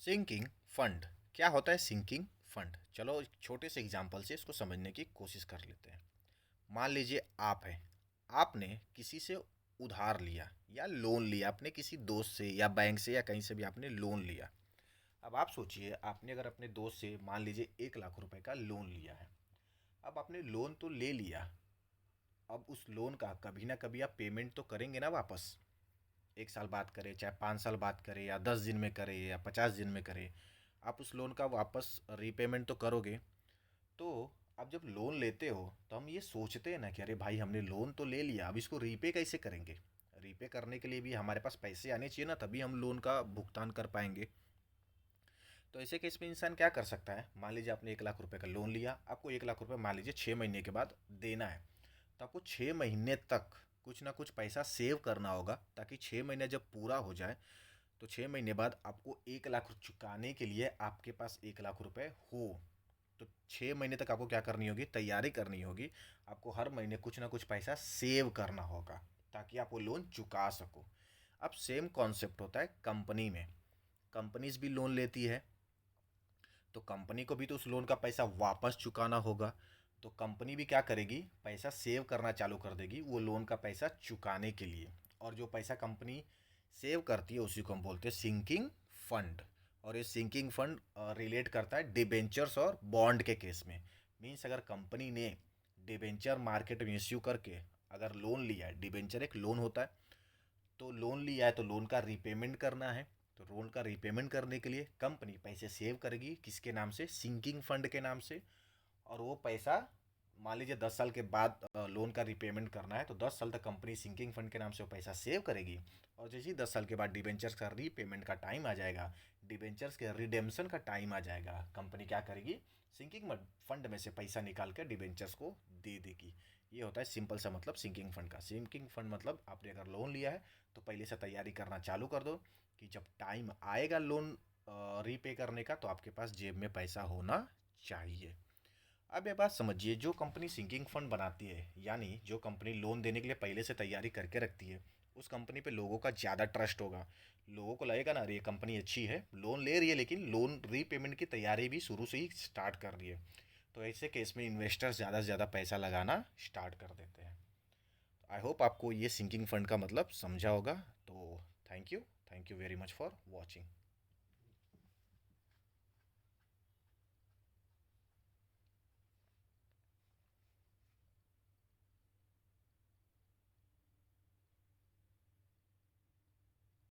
Sinking fund क्या होता है? सिंकिंग फंड, चलो एक छोटे से एग्जांपल से इसको समझने की कोशिश कर लेते हैं। मान लीजिए आप हैं, आपने किसी से उधार लिया या लोन लिया, आपने किसी दोस्त से या बैंक से या कहीं से भी आपने लोन लिया। अब आप सोचिए, आपने अगर अपने दोस्त से मान लीजिए 1 लाख रुपए का लोन लिया है। अब आपने लोन तो ले लिया, अब उस लोन का कभी ना कभी आप पेमेंट तो करेंगे ना वापस। 1 साल बाद करें, चाहे 5 साल बाद करें, या 10 दिन में करें, या 50 दिन में करें, आप उस लोन का वापस रीपेमेंट तो करोगे। तो आप जब लोन लेते हो तो हम ये सोचते हैं ना कि अरे भाई, हमने लोन तो ले लिया, अब इसको रीपे कैसे करेंगे। रीपे करने के लिए भी हमारे पास पैसे आने चाहिए ना, तभी हम लोन का भुगतान कर पाएंगे। तो ऐसे केस में इंसान क्या कर सकता है? मान लीजिए आपने 1 लाख रुपए का लोन लिया, आपको 1 लाख रुपए मान लीजिए 6 महीने के बाद देना है। तो आपको 6 महीने तक कुछ ना कुछ पैसा सेव करना होगा, ताकि 6 महीने जब पूरा हो जाए तो 6 महीने बाद आपको 1 लाख चुकाने के लिए आपके पास 1 लाख रुपए हो। तो 6 महीने तक आपको क्या करनी होगी? तैयारी करनी होगी। आपको हर महीने कुछ ना कुछ पैसा सेव करना होगा, ताकि आप वो लोन चुका सको। अब सेम कॉन्सेप्ट होता है कंपनी में। कंपनीज भी लोन लेती है, तो कंपनी को भी तो उस लोन का पैसा वापस चुकाना होगा। तो कंपनी भी क्या करेगी? पैसा सेव करना चालू कर देगी वो लोन का पैसा चुकाने के लिए। और जो पैसा कंपनी सेव करती है उसी को हम बोलते हैं सिंकिंग फंड। और ये सिंकिंग फंड रिलेट करता है डिबेंचर्स और बॉन्ड के केस में। मीन्स अगर कंपनी ने डिबेंचर मार्केट में इश्यू करके अगर लोन लिया है, डिबेंचर एक लोन होता है, तो लोन लिया है तो लोन का रीपेमेंट करना है। तो लोन का रीपेमेंट करने के लिए कंपनी पैसे सेव करेगी, किसके नाम से? सिंकिंग फंड के नाम से। और वो पैसा मान लीजिए 10 साल के बाद लोन का रिपेमेंट करना है, तो 10 साल तक कंपनी सिंकिंग फंड के नाम से वो पैसा सेव करेगी। और जैसे ही 10 साल के बाद डिबेंचर्स का रीपेमेंट का टाइम आ जाएगा, डिबेंचर्स के रिडेम्पशन का टाइम आ जाएगा, कंपनी क्या करेगी? सिंकिंग फंड में से पैसा निकाल कर डिबेंचर्स को दे देगी। ये होता है सिंपल सा मतलब सिंकिंग फंड का। सिंकिंग फंड मतलब आपने अगर लोन लिया है तो पहले से तैयारी करना चालू कर दो, कि जब टाइम आएगा लोन रीपे करने का तो आपके पास जेब में पैसा होना चाहिए। अब ये बात समझिए, जो कंपनी सिंकिंग फंड बनाती है, यानी जो कंपनी लोन देने के लिए पहले से तैयारी करके रखती है, उस कंपनी पे लोगों का ज़्यादा ट्रस्ट होगा। लोगों को लगेगा ना, अरे ये कंपनी अच्छी है, लोन ले रही है लेकिन लोन रीपेमेंट की तैयारी भी शुरू से ही स्टार्ट कर रही है। तो ऐसे केस में इन्वेस्टर्स ज़्यादा से ज़्यादा पैसा लगाना स्टार्ट कर देते हैं। आई होप आपको ये सिंकिंग फंड का मतलब समझा होगा। तो thank you very much for watching.